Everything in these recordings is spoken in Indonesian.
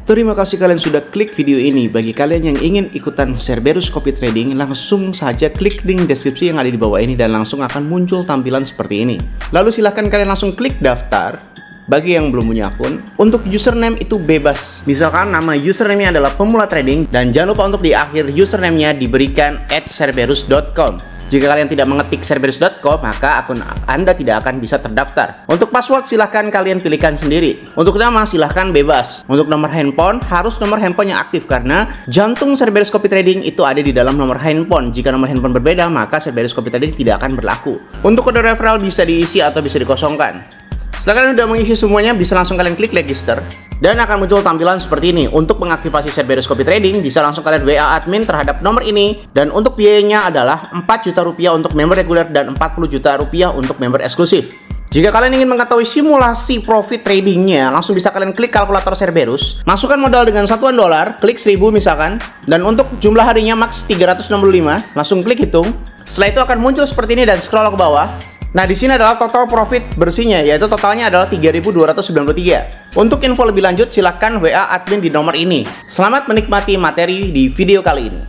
Terima kasih kalian sudah klik video ini. Bagi kalian yang ingin ikutan Cerberus Copy Trading, langsung saja klik link deskripsi yang ada di bawah ini dan langsung akan muncul tampilan seperti ini. Lalu silahkan kalian langsung klik daftar. Bagi yang belum punya akun, untuk username itu bebas. Misalkan nama username-nya adalah pemula trading, dan jangan lupa untuk di akhir username-nya diberikan @cerberus.com. Jika kalian tidak mengetik cerberus.com, maka akun Anda tidak akan bisa terdaftar. Untuk password silahkan kalian pilihkan sendiri. Untuk nama silahkan bebas. Untuk nomor handphone harus nomor handphone yang aktif, karena jantung Cerberus Copy Trading itu ada di dalam nomor handphone. Jika nomor handphone berbeda, maka Cerberus Copy Trading tidak akan berlaku. Untuk kode referral bisa diisi atau bisa dikosongkan. Setelah kalian sudah mengisi semuanya, bisa langsung kalian klik register dan akan muncul tampilan seperti ini. Untuk mengaktifasi Cerberus Copy Trading, bisa langsung kalian WA admin terhadap nomor ini, dan untuk biayanya adalah 4 juta rupiah untuk member reguler dan 40 juta rupiah untuk member eksklusif. Jika kalian ingin mengetahui simulasi profit tradingnya, langsung bisa kalian klik kalkulator Cerberus, masukkan modal dengan satuan dolar, klik 1000 misalkan, dan untuk jumlah harinya max 365, langsung klik hitung. Setelah itu akan muncul seperti ini dan scroll ke bawah. Nah, di sini adalah total profit bersihnya, yaitu totalnya adalah 3.293. Untuk info lebih lanjut, silahkan WA admin di nomor ini. Selamat menikmati materi di video kali ini.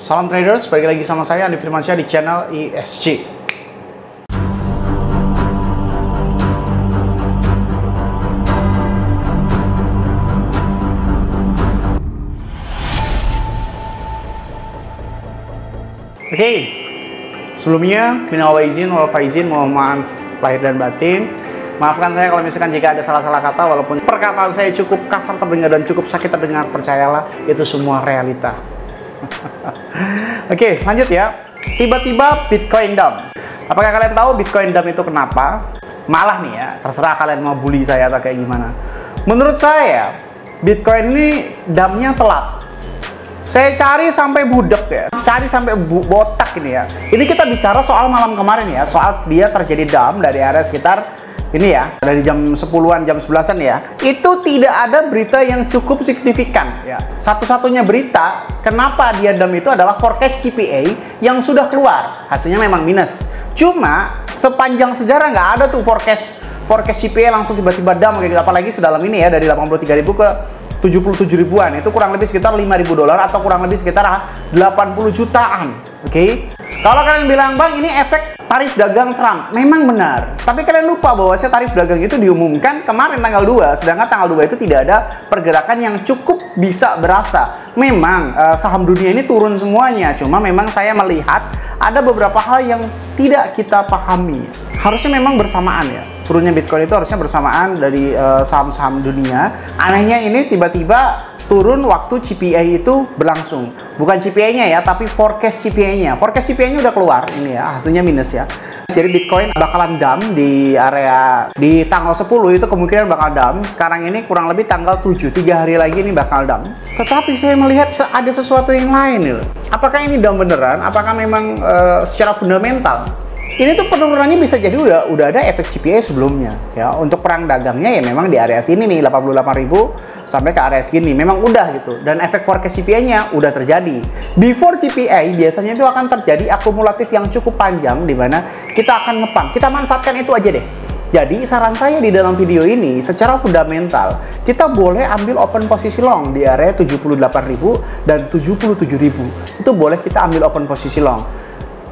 Salam traders, balik lagi sama saya Andi Firmansyah di channel ESG. Oke, sebelumnya minal aidin wal faizin, mohon maaf lahir dan batin. Maafkan saya kalau misalkan jika ada salah-salah kata, walaupun perkataan saya cukup kasar terdengar dan cukup sakit terdengar, percayalah itu semua realita. Oke, lanjut ya. Tiba-tiba Bitcoin down. Apakah kalian tahu Bitcoin down itu kenapa? Malah nih ya, terserah kalian mau bully saya atau kayak gimana. Menurut saya, Bitcoin ini down-nya telat. Saya cari sampai budek ya, cari sampai botak ini ya. Ini kita bicara soal malam kemarin ya, soal dia terjadi down dari area sekitar ini ya, dari jam 10-an, jam 11-an ya. Itu tidak ada berita yang cukup signifikan ya. Satu-satunya berita kenapa dia down itu adalah forecast CPA yang sudah keluar. Hasilnya memang minus. Cuma sepanjang sejarah nggak ada tuh forecast CPA langsung tiba-tiba down kayak gitu. Apalagi sedalam ini ya, dari 83.000 ke 77 ribuan. Itu kurang lebih sekitar 5.000 dolar atau kurang lebih sekitar 80 jutaan. Oke? Kalau kalian bilang, "Bang, ini efek tarif dagang Trump." Memang benar. Tapi kalian lupa bahwa tarif dagang itu diumumkan kemarin tanggal 2, sedangkan tanggal 2 itu tidak ada pergerakan yang cukup bisa berasa. Memang saham dunia ini turun semuanya, cuma memang saya melihat ada beberapa hal yang tidak kita pahami. Harusnya memang bersamaan ya. Turunnya Bitcoin itu harusnya bersamaan dari saham-saham dunia. Anehnya ini tiba-tiba turun waktu CPA itu berlangsung. Bukan CPA-nya ya, tapi forecast CPA-nya. Forecast CPA-nya udah keluar ini ya, hasilnya minus ya. Jadi Bitcoin bakalan dump di area di tanggal 10 itu kemungkinan bakal dump. Sekarang ini kurang lebih tanggal 7, 3 hari lagi ini bakal dump. Tetapi saya melihat ada sesuatu yang lain nih. Apakah ini dump beneran? Apakah memang secara fundamental? Ini tuh penurunannya bisa jadi udah ada efek CPA sebelumnya ya. Untuk perang dagangnya ya memang di area sini nih 88.000 sampai ke area segini memang udah gitu, dan efek forecast CPA-nya udah terjadi. Before CPA biasanya itu akan terjadi akumulatif yang cukup panjang di mana kita akan ngepump. Kita manfaatkan itu aja deh. Jadi saran saya di dalam video ini secara fundamental kita boleh ambil open posisi long di area 78.000 dan 77.000. Itu boleh kita ambil open posisi long.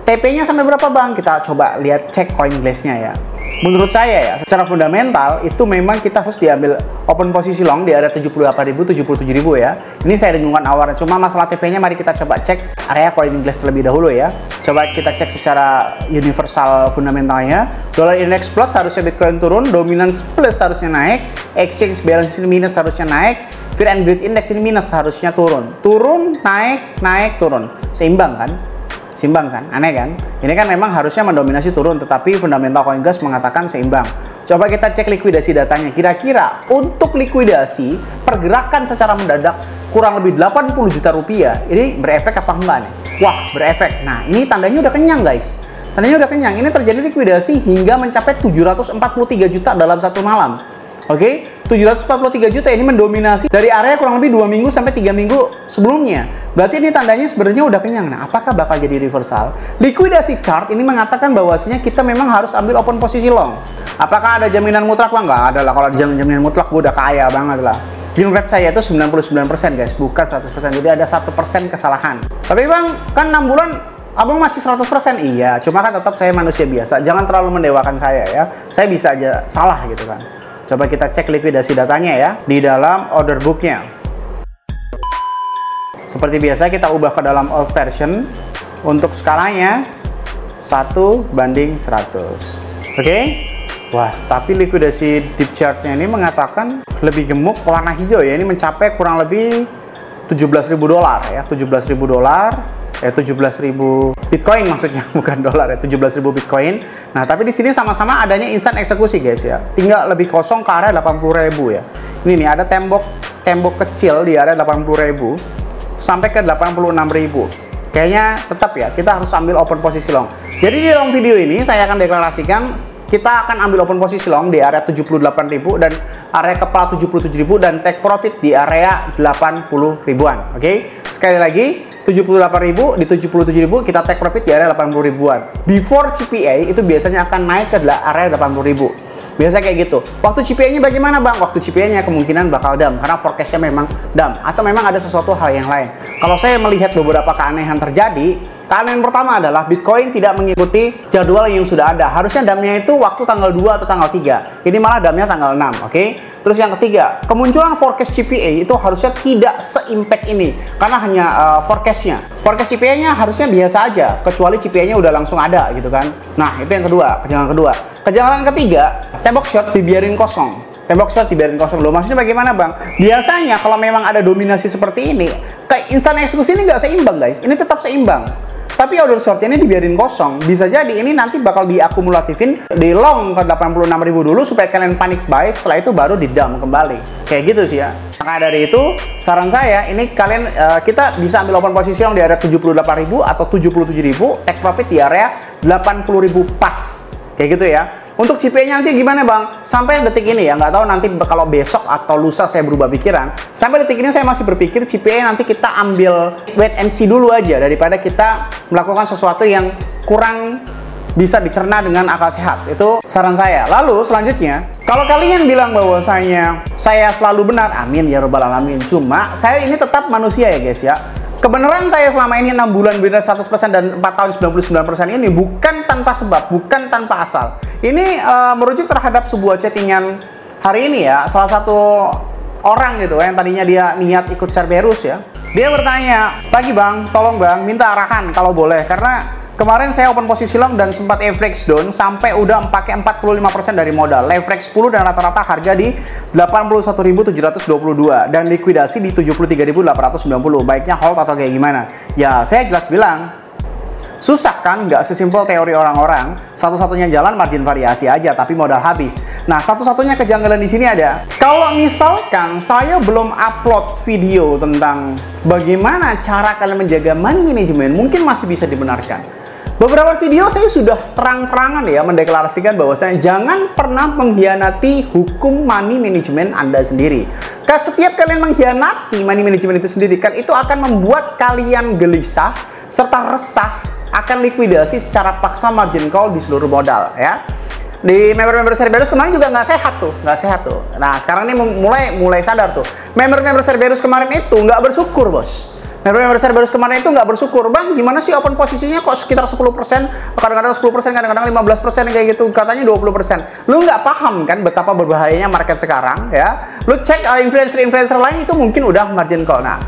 TP-nya sampai berapa bang? Kita coba lihat cek CoinGlass-nya ya. Menurut saya ya, secara fundamental itu memang kita harus diambil open posisi long di area 78.000, 77.000 ya. Ini saya dengungan awalnya. Cuma masalah TP-nya mari kita coba cek area CoinGlass terlebih dahulu ya. Coba kita cek secara universal fundamentalnya. Dollar index plus harusnya Bitcoin turun, dominance plus harusnya naik, exchange balance ini minus harusnya naik, fear and greed index ini minus harusnya turun. Turun, naik, naik, turun. Seimbang kan? Seimbang kan? Aneh kan? Ini kan memang harusnya mendominasi turun, tetapi fundamental CoinGlass mengatakan seimbang. Coba kita cek likuidasi datanya. Kira-kira untuk likuidasi, pergerakan secara mendadak kurang lebih 80 juta rupiah, ini berefek apa enggak nih? Wah, berefek. Nah, ini tandanya udah kenyang guys. tandanya udah kenyang. Ini terjadi likuidasi hingga mencapai 743 juta dalam satu malam. Oke, 743 juta ini mendominasi dari area kurang lebih 2 minggu sampai 3 minggu sebelumnya. Berarti ini tandanya sebenarnya udah kenyang. Nah, apakah bakal jadi reversal? Likuidasi chart ini mengatakan bahwasanya kita memang harus ambil open posisi long. Apakah ada jaminan mutlak? Bang? Nggak ada lah. Kalau ada jaminan mutlak, gue udah kaya banget lah. Win rate saya itu 99% guys, bukan 100%. Jadi ada 1% kesalahan. Tapi bang, kan 6 bulan abang masih 100%? Iya, cuma kan tetap saya manusia biasa. Jangan terlalu mendewakan saya ya. Saya bisa aja salah gitu kan. Coba kita cek likuidasi datanya ya di dalam order booknya. Seperti biasa kita ubah ke dalam old version. Untuk skalanya 1:100. Oke? Wah, tapi likuidasi deep chartnya ini mengatakan lebih gemuk warna hijau ya. Ini mencapai kurang lebih 17.000 dolar ya. 17.000 dolar. 17.000 Bitcoin maksudnya, bukan dolar ya, 17.000 Bitcoin. Nah, tapi di sini sama-sama adanya instan eksekusi guys ya. Tinggal lebih kosong ke area 80.000 ya. Ini nih ada tembok kecil di area 80.000 sampai ke 86.000. Kayaknya tetap ya, kita harus ambil open posisi long. Jadi di dalam video ini saya akan deklarasikan kita akan ambil open posisi long di area 78.000 dan area kepala 77.000 dan take profit di area 80 ribuan. Oke? Sekali lagi 78.000 di 77.000 kita take profit di area 80 ribuan. Before CPA itu biasanya akan naik ke area 80.000. Biasa kayak gitu. Waktu CPA-nya bagaimana bang? Waktu CPA-nya kemungkinan bakal dump karena forecast-nya memang dump atau memang ada sesuatu hal yang lain. Kalau saya melihat beberapa keanehan terjadi, keanehan pertama adalah Bitcoin tidak mengikuti jadwal yang sudah ada. Harusnya dump-nya itu waktu tanggal 2 atau tanggal 3. Ini malah dump-nya tanggal 6, oke? Terus yang ketiga, kemunculan forecast CPA itu harusnya tidak se-impact ini karena hanya forecast-nya. Forecast CPA-nya harusnya biasa aja, kecuali CPA-nya udah langsung ada gitu kan. Nah, itu yang kedua, kejanggalan kedua. Kejanggalan ketiga, tembok short dibiarin kosong. Tembok short dibiarin kosong loh. Maksudnya bagaimana bang? Biasanya kalau memang ada dominasi seperti ini, kayak instan eksekusi ini nggak seimbang guys. Ini tetap seimbang. Tapi order short ini dibiarin kosong. Bisa jadi ini nanti bakal diakumulatifin di long ke 86.000 dulu supaya kalian panik buy. Setelah itu baru di dump kembali. Kayak gitu sih ya. Maka dari itu saran saya ini kalian kita bisa ambil open posisi long di area 78.000 atau 77.000, take profit di area 80.000 pas. Kayak gitu ya. Untuk CPA-nya nanti gimana bang? Sampai detik ini ya, nggak tahu nanti kalau besok atau lusa saya berubah pikiran. Sampai detik ini saya masih berpikir CPA nanti kita ambil wait and see dulu aja daripada kita melakukan sesuatu yang kurang bisa dicerna dengan akal sehat. Itu saran saya. Lalu selanjutnya, kalau kalian bilang bahwasanya saya selalu benar, amin ya robbal alamin. Cuma saya ini tetap manusia ya guys ya. Kebenaran saya selama ini 6 bulan benar 100% dan 4 tahun 99% ini bukan tanpa sebab, bukan tanpa asal. Ini merujuk terhadap sebuah chattingan hari ini ya, salah satu orang gitu yang tadinya dia niat ikut Cerberus ya. Dia bertanya, "Pagi bang, tolong bang, minta arahan kalau boleh, karena kemarin saya open posisi long dan sempat average down sampai udah pakai 45% dari modal. Leverage 10 dan rata-rata harga di 81.722 dan likuidasi di 73.890. Baiknya hold atau kayak gimana?" Ya, saya jelas bilang, susah kan? Nggak sesimpel teori orang-orang. Satu-satunya jalan margin variasi aja, tapi modal habis. Nah, satu-satunya kejanggalan di sini ada. Kalau misalkan saya belum upload video tentang bagaimana cara kalian menjaga money management, mungkin masih bisa dibenarkan. Beberapa video saya sudah terang-terangan ya mendeklarasikan bahwasanya jangan pernah mengkhianati hukum money management Anda sendiri. Karena setiap kalian mengkhianati money management itu sendiri, kan itu akan membuat kalian gelisah serta resah akan likuidasi secara paksa margin call di seluruh modal ya. Di member-member Cerberus kemarin juga nggak sehat tuh. Nah, sekarang ini mulai sadar tuh. Member-member Cerberus kemarin itu nggak bersyukur, bos. Member Cerberus kemarin itu nggak bersyukur, bang, gimana sih open posisinya kok sekitar 10%, kadang-kadang 10%, kadang-kadang 15% kayak gitu, katanya 20%. Lu nggak paham kan betapa berbahayanya market sekarang ya. Lu cek influencer-influencer lain itu mungkin udah margin call. Nah,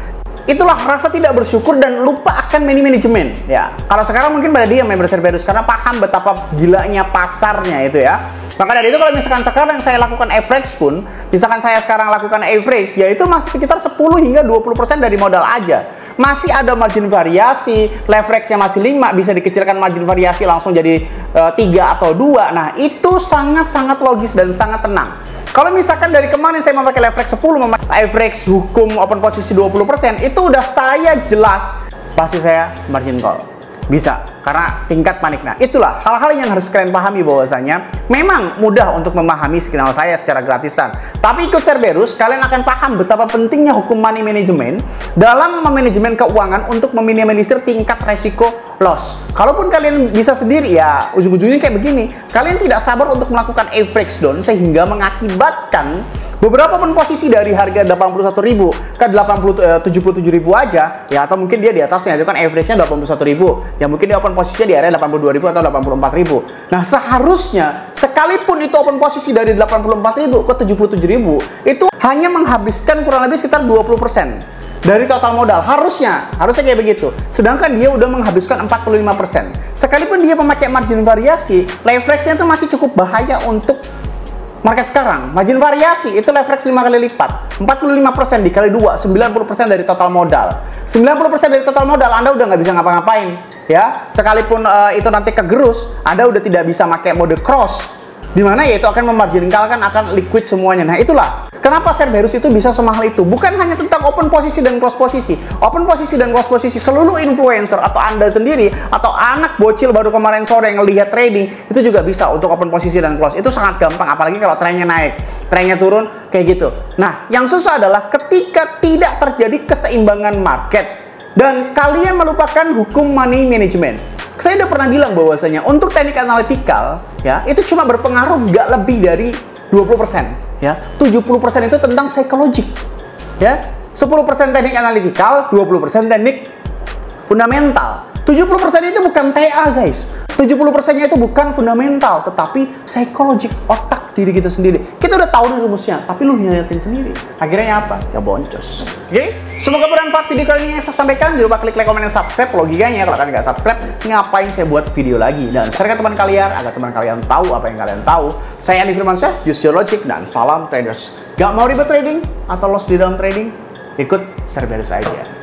itulah rasa tidak bersyukur dan lupa akan money management ya. Kalau sekarang mungkin pada dia member Cerberus karena paham betapa gilanya pasarnya itu ya. Maka dari itu kalau misalkan sekarang saya lakukan average pun, misalkan saya sekarang lakukan average, yaitu masih sekitar 10 hingga 20% dari modal aja. Masih ada margin variasi, leverage-nya masih 5, bisa dikecilkan margin variasi langsung jadi 3 atau 2. Nah, itu sangat-sangat logis dan sangat tenang. Kalau misalkan dari kemarin saya memakai leverage 10, memakai average hukum open posisi 20%, itu udah saya jelas pasti saya margin call. Bisa. karena tingkat panik. Nah, itulah hal-hal yang harus kalian pahami bahwasanya memang mudah untuk memahami channel saya secara gratisan. Tapi ikut Cerberus, kalian akan paham betapa pentingnya hukum money management dalam memanajemen keuangan untuk meminimalisir tingkat resiko loss. Kalaupun kalian bisa sendiri, ya ujung-ujungnya kayak begini. Kalian tidak sabar untuk melakukan average down sehingga mengakibatkan beberapa pun posisi dari harga 81.000 ke 77.000 aja, ya, atau mungkin dia di atasnya, itu kan average-nya 81.000, ya mungkin dia open posisinya di area 82.000 atau 84.000. Nah, seharusnya sekalipun itu open posisi dari 84.000 ke 77.000, itu hanya menghabiskan kurang lebih sekitar 20% dari total modal. Harusnya kayak begitu. Sedangkan dia udah menghabiskan 45%. Sekalipun dia memakai margin variasi, leverage-nya itu masih cukup bahaya untuk market sekarang. Margin variasi itu leverage 5 kali lipat. 45% dikali 2, 90% dari total modal. 90% dari total modal Anda udah nggak bisa ngapa-ngapain, ya. Sekalipun itu nanti kegerus, Anda udah tidak bisa pakai mode cross, dimana ya itu akan memarginalkan, akan liquid semuanya. Nah, itulah kenapa Cerberus itu bisa semahal itu. Bukan hanya tentang open posisi dan close posisi. Open posisi dan close posisi, seluruh influencer atau Anda sendiri atau anak bocil baru kemarin sore yang lihat trading, itu juga bisa untuk open posisi dan close. Itu sangat gampang, apalagi kalau trennya naik, trennya turun, kayak gitu. Nah, yang susah adalah ketika tidak terjadi keseimbangan market dan kalian melupakan hukum money management. Saya udah pernah bilang bahwasanya untuk teknik analytical, ya, itu cuma berpengaruh nggak lebih dari 20%, ya. 70% itu tentang psikologik, ya. 10% teknik analytical, 20% teknik fundamental. 70% itu bukan TA, guys. 70%-nya itu bukan fundamental, tetapi psikologik, otak diri kita sendiri. Kita udah tahu nih rumusnya, tapi lu nyayatin sendiri. Akhirnya apa? Ya boncos. Oke? Semoga bermanfaat video kali ini yang saya sampaikan. Jangan lupa klik like, komen, dan subscribe. Logikanya, kalau kalian nggak subscribe, ngapain saya buat video lagi? Dan share ke teman kalian, agar teman kalian tahu apa yang kalian tahu. Saya Andi Firmansyah, Use Your Logic, dan salam traders. Gak mau ribet trading atau loss di dalam trading? Ikut Cerberus aja.